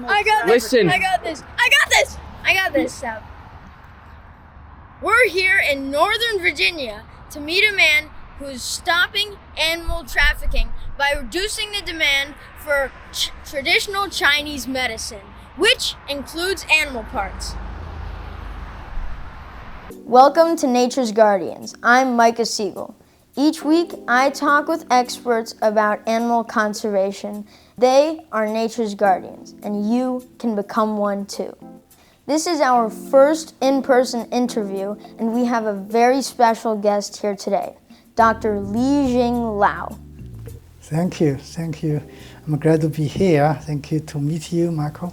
I got this. Listen. I got this. I got this. I got this, Seb. We're here in Northern Virginia to meet a man who's stopping animal trafficking by reducing the demand for traditional Chinese medicine, which includes animal parts. Welcome to Nature's Guardians. I'm Micah Siegel. Each week, I talk with experts about animal conservation. They are nature's guardians, and you can become one too. This is our first in-person interview, and we have a very special guest here today, Dr. Lixing Lao. Thank you. I'm glad to be here. Thank you to meet you, Michael.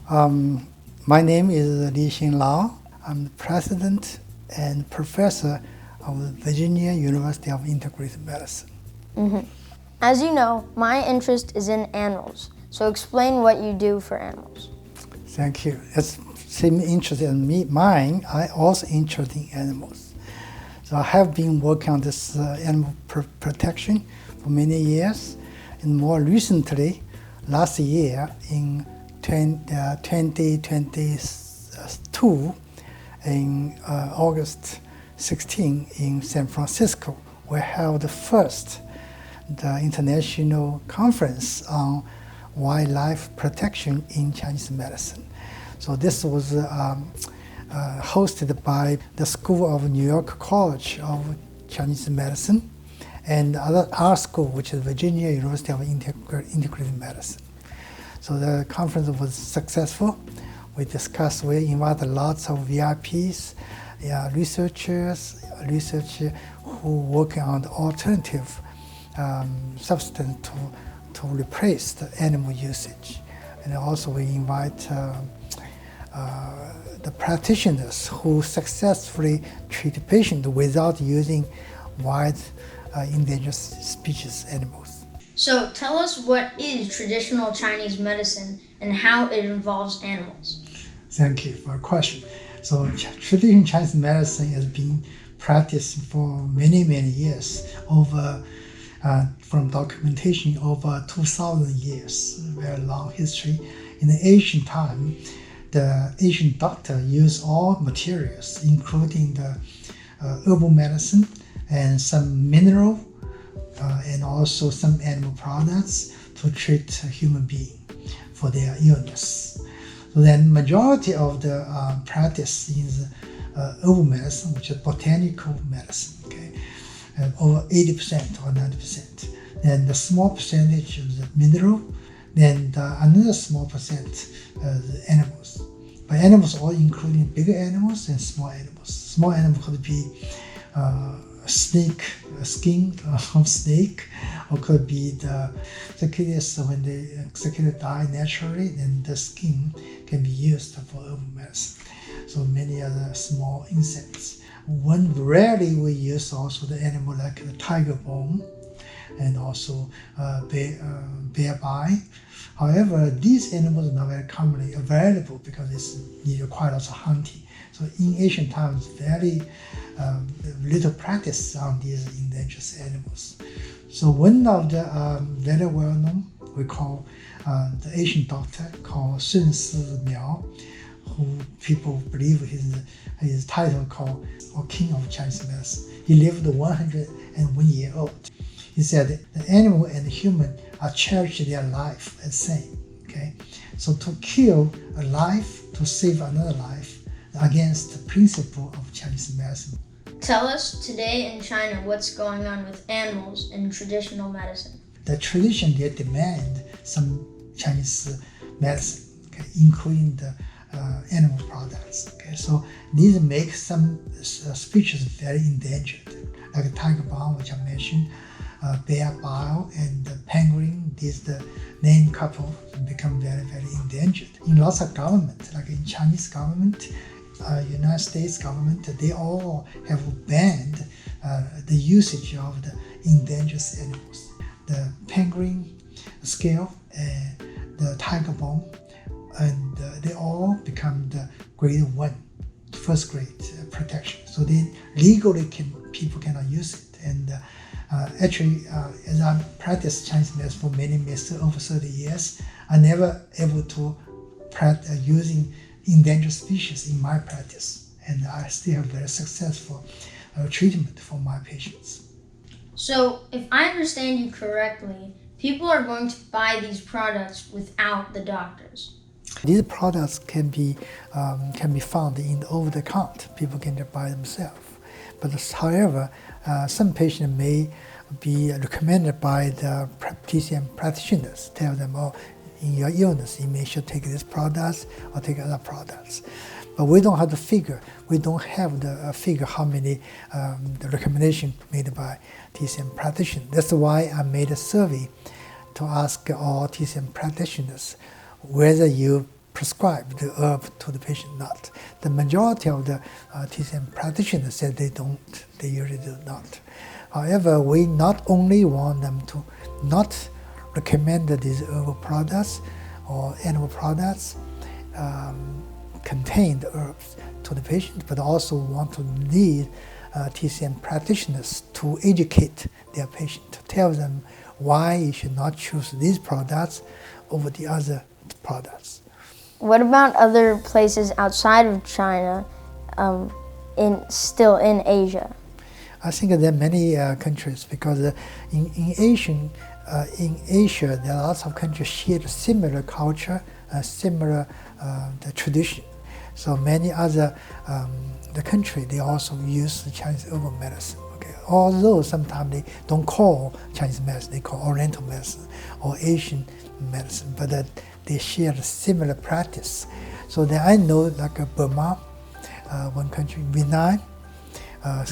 My name is Lixing Lao. I'm the president and professor of the Virginia University of Integrated Medicine. As you know, my interest is in animals, so explain what you do for animals. Thank you. That's same interest in mine. I also interested in animals. So I have been working on this animal protection for many years, and more recently, last year in 2022, in August 16 in San Francisco, we held the international conference on wildlife protection in Chinese medicine. So this was hosted by the School of New York College of Chinese Medicine and our school, which is Virginia University of Integrated Medicine. So the conference was successful. We invited lots of VIPs, researchers who work on the alternative substance to replace the animal usage. And also we invite the practitioners who successfully treat patients without using wild endangered species animals. So tell us, what is traditional Chinese medicine and how it involves animals? Thank you for your question. So traditional Chinese medicine has been practiced for many years, from documentation over 2,000 years, very long history. In the ancient time, the Asian doctor used all materials, including the herbal medicine and some mineral and also some animal products to treat a human being for their illness. So then majority of the practice is herbal medicine, which is botanical medicine, okay? Over 80% or 90%. Then the small percentage is the mineral, then another small percent the animals. But animals all including bigger animals and small animals. Small animal could be snake, skin of snake, or could be the cicadas. When the cicada die naturally, then the skin can be used for herbal medicine. So many other small insects. One rarely we use also the animal like the tiger bone and also bear bite. However, these animals are not very commonly available because it's needed quite lots of hunting. So in ancient times, very little practice on these endangered animals. So one of the very well known, we call the Asian doctor called Miao, who people believe his title called King of Chinese Medicine. He lived 101 years old. He said the animal and the human are cherished their life as same. Okay, so to kill a life to save another life against the principle of Chinese medicine. Tell us today in China what's going on with animals in traditional medicine. The tradition they demand some Chinese medicine, okay, including the animal products. Okay, so these make some species very endangered, like tiger balm, which I mentioned, bear bile, and the penguin. These the named couple become very endangered. In lots of government, like in Chinese government, United States government, they all have banned the usage of the endangered animals. The penguin scale and the tiger bone, and they all become the grade 1, first grade protection. So they legally people cannot use it. And actually, as I practiced Chinese medicine for many over 30 years, I never able to using endangered species in my practice, and I still have very successful treatment for my patients. So, if I understand you correctly, people are going to buy these products without the doctors. These products can be found in over-the-counter. People can just buy themselves. But however, some patients may be recommended by the TCM practitioners. Tell them, oh, in your illness, you may should take these products or take other products. But we don't have the figure. We don't have the figure how many the recommendation made by TCM practitioners. That's why I made a survey to ask all TCM practitioners whether you prescribe the herb to the patient or not. The majority of the TCM practitioners said they don't, they usually do not. However, we not only want them to not recommend these herbal products or animal products contained herbs to the patient, but also want to lead TCM practitioners to educate their patient, to tell them why you should not choose these products over the other products. What about other places outside of China, still in Asia? I think there are many countries because in Asia there are lots of countries share similar culture, similar the tradition. So many other the country they also use the Chinese herbal medicine. Okay, although sometimes they don't call Chinese medicine, they call Oriental medicine or Asian medicine, but they share a similar practice. So that I know, like Burma, one country, Vietnam,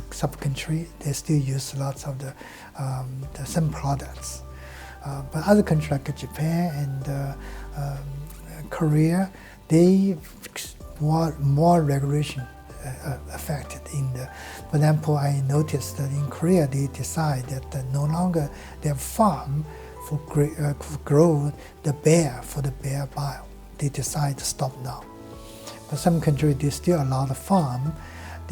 sub-country, they still use lots of the same products. But other countries like Japan and Korea, they more regulation affected in the. For example, I noticed that in Korea they decide that no longer they have farm for grow the bear for the bear bile. They decide to stop now. But some countries they still allow the farm,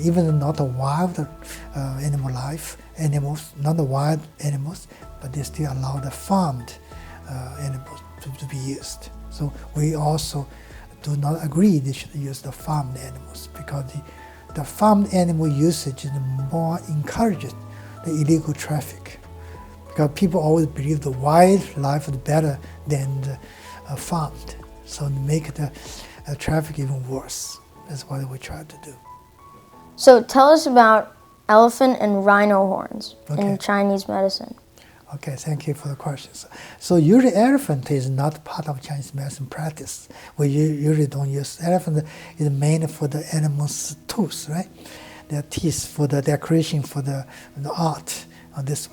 even not a wild animals, not the wild animals, but they still allow the farmed animals to be used. So we also do not agree they should use the farmed animals because the farmed animal usage is more encourages the illegal traffic. Because people always believe the wildlife is better than the farmed. So to make the traffic even worse. That's what we try to do. So tell us about elephant and rhino horns in Chinese medicine. Okay, thank you for the questions. So usually elephant is not part of Chinese medicine practice. We usually don't use elephant. Is mainly for the animal's tooth, right? Their teeth for the decoration, for the art.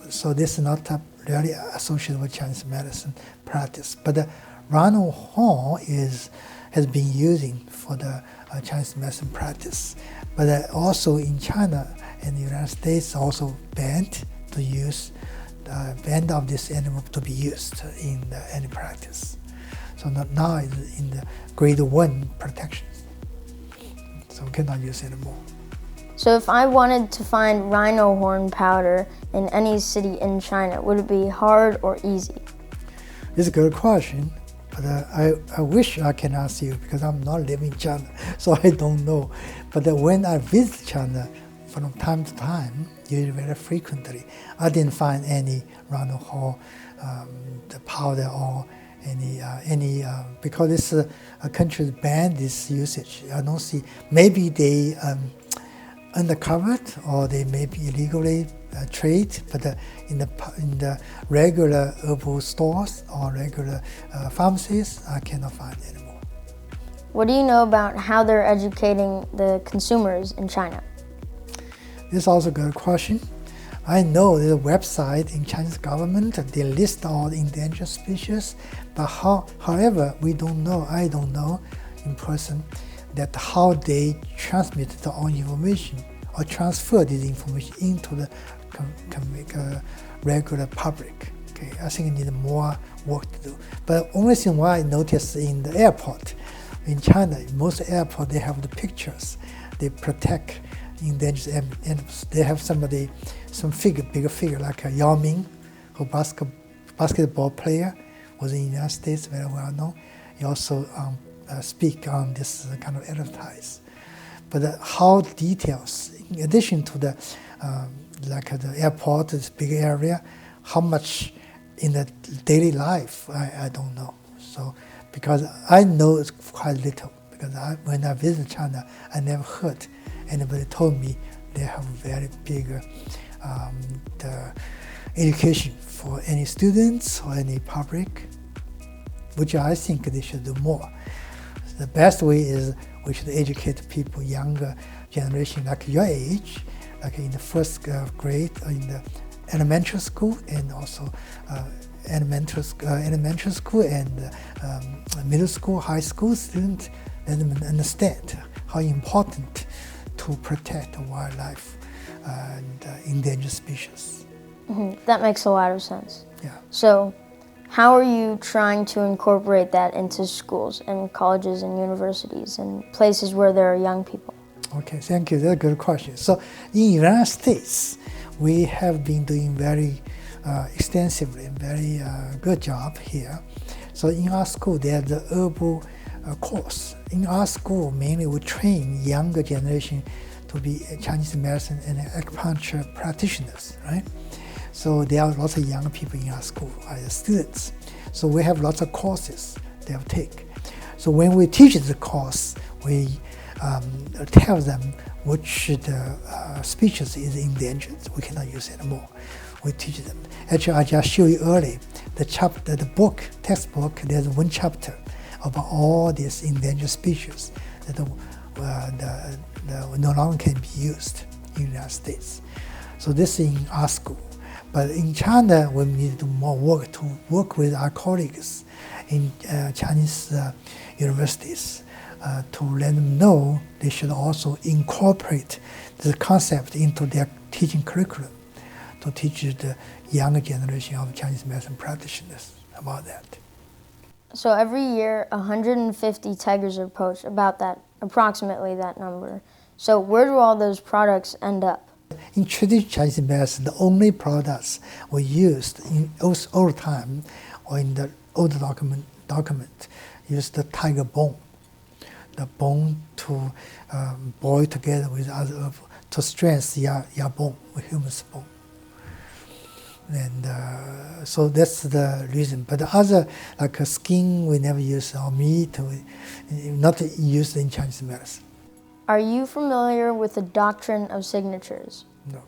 So this is not really associated with Chinese medicine practice. But the rhino horn has been using for the Chinese medicine practice. But also in China and the United States also banned to use banned of this animal to be used in any practice. So now it's in the grade 1 protection. So we cannot use it anymore. So if I wanted to find rhino horn powder in any city in China, would it be hard or easy? It's a good question, but I wish I can ask you because I'm not living in China, so I don't know. But when I visit China from time to time, usually very frequently, I didn't find any rhino horn the powder or any because this country banned this usage. I don't see. Maybe they undercovered or they may be illegally trade, but in the regular herbal stores or regular pharmacies, I cannot find anymore. What do you know about how they're educating the consumers in China? This is also a good question. I know there's a website in Chinese government, they list all the endangered species, but however, we don't know, I don't know in person, that how they transmit the all information or transfer this information into the regular public. Okay, I think it needs more work to do. But the only thing I noticed in the airport, in China, most airports, they have the pictures. They protect endangered animals. They have some figure, bigger figure, like a Yao Ming, who basketball player, was in the United States, very well known. He also speak on this kind of advertise. But how details, in addition to the the airport, this big area, how much in the daily life, I don't know. So because I know it's quite little, because when I visited China, I never heard anybody told me they have very big the education for any students or any public, which I think they should do more. The best way is we should educate people, younger generation like your age, like in the first grade or in the elementary school, and also elementary school and middle school, high school students, let them understand how important to protect wildlife and endangered species. Mm-hmm. That makes a lot of sense. Yeah. So, how are you trying to incorporate that into schools and colleges and universities and places where there are young people? Okay, thank you. That's a good question. So, in the United States, we have been doing very extensively and very good job here. So, in our school, there's the herbal course. In our school, mainly we train younger generation to be Chinese medicine and acupuncture practitioners, right? So there are lots of young people in our school, as students. So we have lots of courses they'll take. So when we teach the course, we tell them which the species is endangered. We cannot use it anymore. We teach them. Actually, I just showed you earlier, the book, textbook, there's one chapter about all these endangered species that no longer can be used in the United States. So this is in our school. But in China, we need to do more work to work with our colleagues in Chinese universities to let them know they should also incorporate the concept into their teaching curriculum to teach the younger generation of Chinese medicine practitioners about that. So every year, 150 tigers are poached, approximately that number. So where do all those products end up? In traditional Chinese medicine, the only products we used in old time or in the old document used the tiger bone. The bone to boil together with other herbs to strengthen your bone, human's bone. And so that's the reason. But the other, like skin, we never use, or meat, not used in Chinese medicine. Are you familiar with the doctrine of signatures? No.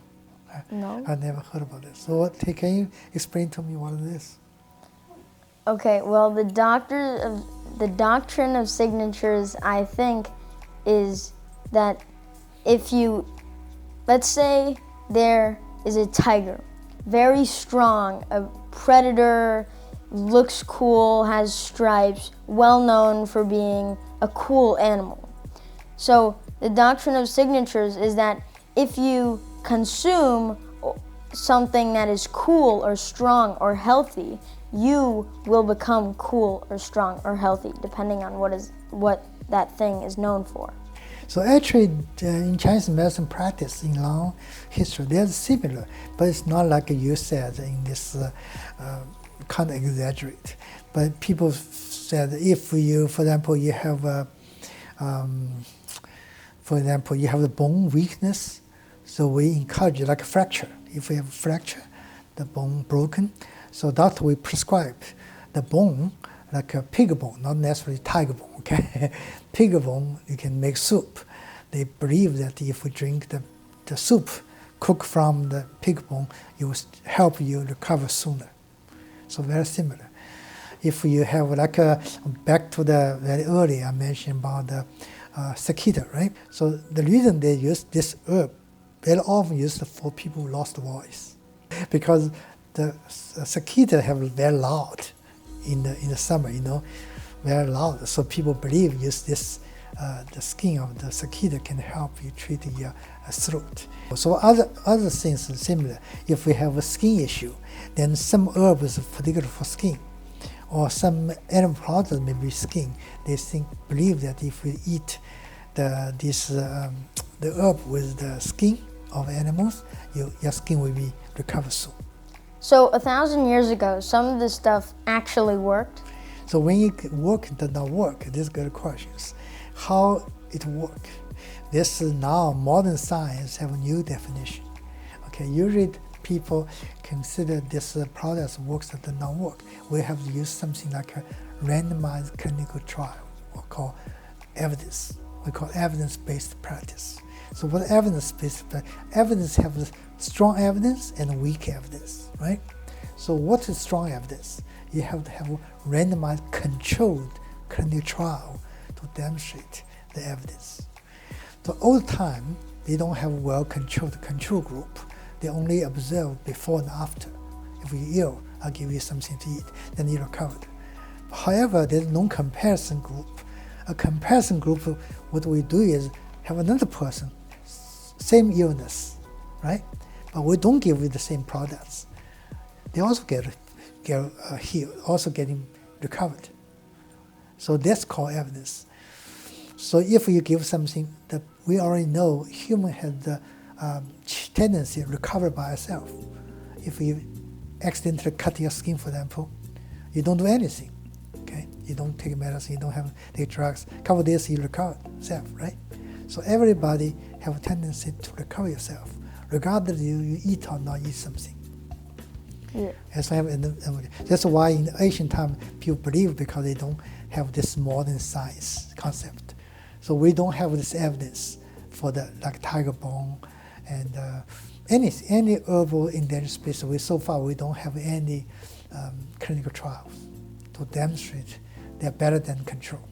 No? I never heard about this. So can you explain to me what it is? Okay, well, the doctrine of signatures, I think, is that if you, let's say there is a tiger, very strong, a predator, looks cool, has stripes, well known for being a cool animal. So the doctrine of signatures is that if you consume something that is cool or strong or healthy, you will become cool or strong or healthy, depending on what that thing is known for. So actually, in Chinese medicine practice in long history, they're similar, but it's not like you said in this kind of exaggerate. But people said if you, for example, you have the bone weakness, so we encourage like a fracture. If we have a fracture, the bone broken, so doctor will prescribe the bone like a pig bone, not necessarily tiger bone. Okay, pig bone you can make soup. They believe that if we drink the soup cooked from the pig bone, it will help you recover sooner. So very similar. If you have back to the very early I mentioned about the cicada, right? So the reason they use this herb very often used for people who lost voice, because the cicada have very loud in the summer, very loud. So people believe use this the skin of the cicada can help you treat your throat. So other things are similar. If we have a skin issue, then some herbs particular for skin, or some animal products may be skin. They believe that if we eat the herb with the skin of animals, your skin will be recovered soon. So 1,000 years ago, some of this stuff actually worked? So when it work, does not work, these good questions. How it work? This is now modern science have a new definition. Okay, usually people consider this product works or does not work. We have to use something like a randomized clinical trial, or called evidence. We call evidence-based practice. So what evidence-based evidence have strong evidence and weak evidence, right? So what is strong evidence? You have to have a randomized controlled clinical trial to demonstrate the evidence. So all the time, they don't have well-controlled control group. They only observe before and after. If you're ill, I'll give you something to eat, then you recovered. However, there's no comparison group. A comparison group, what we do is have another person, same illness, right? But we don't give you the same products. They also get healed, also getting recovered. So that's called evidence. So if you give something that we already know, human has the tendency to recover by itself. If you accidentally cut your skin, for example, you don't do anything. Okay, you don't take medicine, you don't have take drugs. A couple of days you recover yourself, right? So everybody have a tendency to recover yourself, regardless you eat or not eat something. Yeah. That's why in ancient time people believe, because they don't have this modern science concept. So we don't have this evidence for the like tiger bone and any herbal endangered species. So far we don't have any clinical trials to demonstrate they're better than control.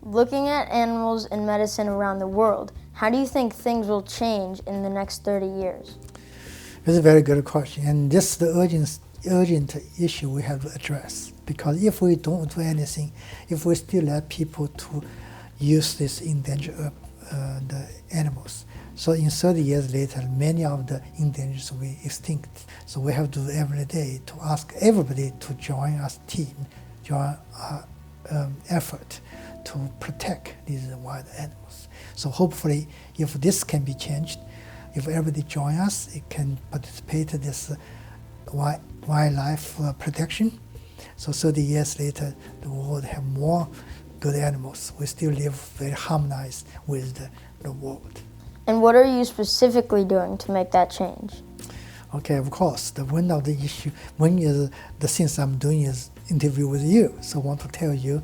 Looking at animals and medicine around the world, how do you think things will change in the next 30 years? It's a very good question, and this is the urgent issue we have to address. Because if we don't do anything, if we still let people to use this endangered the animals, so in 30 years later, many of the endangered will be extinct. So we have to do every day to ask everybody to join us team, join our effort to protect these wild animals. So hopefully, if this can be changed, if everybody join us, it can participate in this wildlife protection. So 30 years later, the world have more good animals. We still live very harmonized with the world. And what are you specifically doing to make that change? Okay, of course, one of the issue, the things I'm doing is interview with you. So I want to tell you,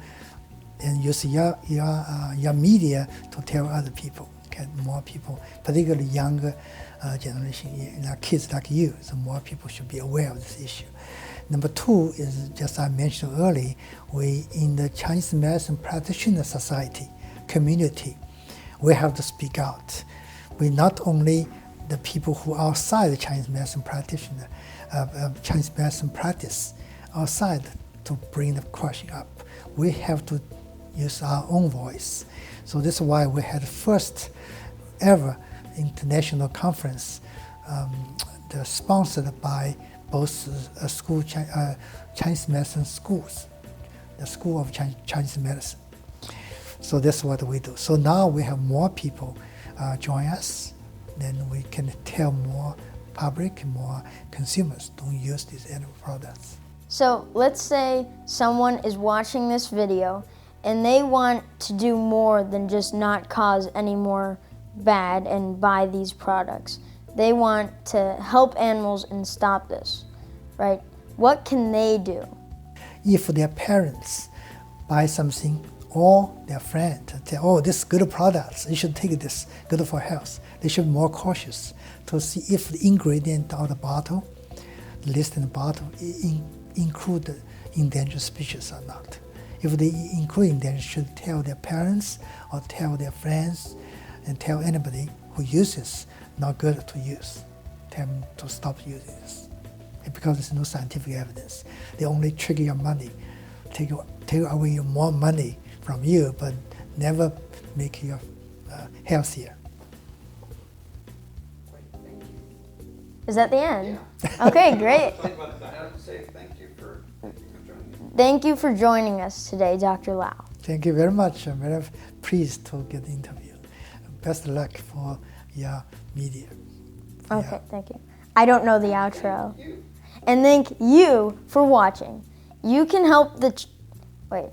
and use your media to tell other people, get more people, particularly younger generation, like kids like you. So more people should be aware of this issue. Number two is, just I mentioned earlier, we in the Chinese Medicine Practitioner Society community, we have to speak out. We not only the people who are outside the Chinese medicine practitioner, Chinese medicine practice outside to bring the question up. We have to use our own voice. So this is why we had the first ever international conference sponsored by both Chinese medicine schools, the School of Chinese Medicine. So that's what we do. So now we have more people join us, then we can tell more public, more consumers don't use these animal products. So let's say someone is watching this video and they want to do more than just not cause any more bad and buy these products. They want to help animals and stop this, right? What can they do? If their parents buy something, or their friend say, oh, this is good products, you should take this, good for health. They should be more cautious to see if the ingredient of the bottle, the list in the bottle, include endangered species or not. If they include endangered, should tell their parents or tell their friends and tell anybody who uses not good to use. Tell them to stop using this. Because there's no scientific evidence. They only trigger your money, take away your more money from you, but never make you healthier. Is that the end? Okay, great. Thank you for joining us today, Dr. Lao. Thank you very much. I'm very pleased to get interviewed. Best of luck for your media. Okay, thank you. I don't know the outro. And thank you for watching. You can help the... wait.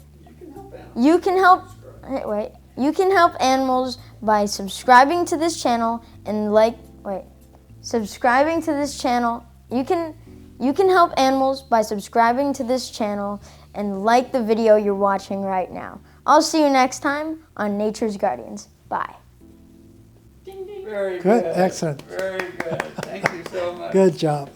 You can help animals. You can help animals by subscribing to this channel and subscribing to this channel. You can help animals by subscribing to this channel and like the video you're watching right now. I'll see you next time on Nature's Guardians. Bye. Ding, ding. Very Good, good. excellent. Very good. Thank you so much. Good job.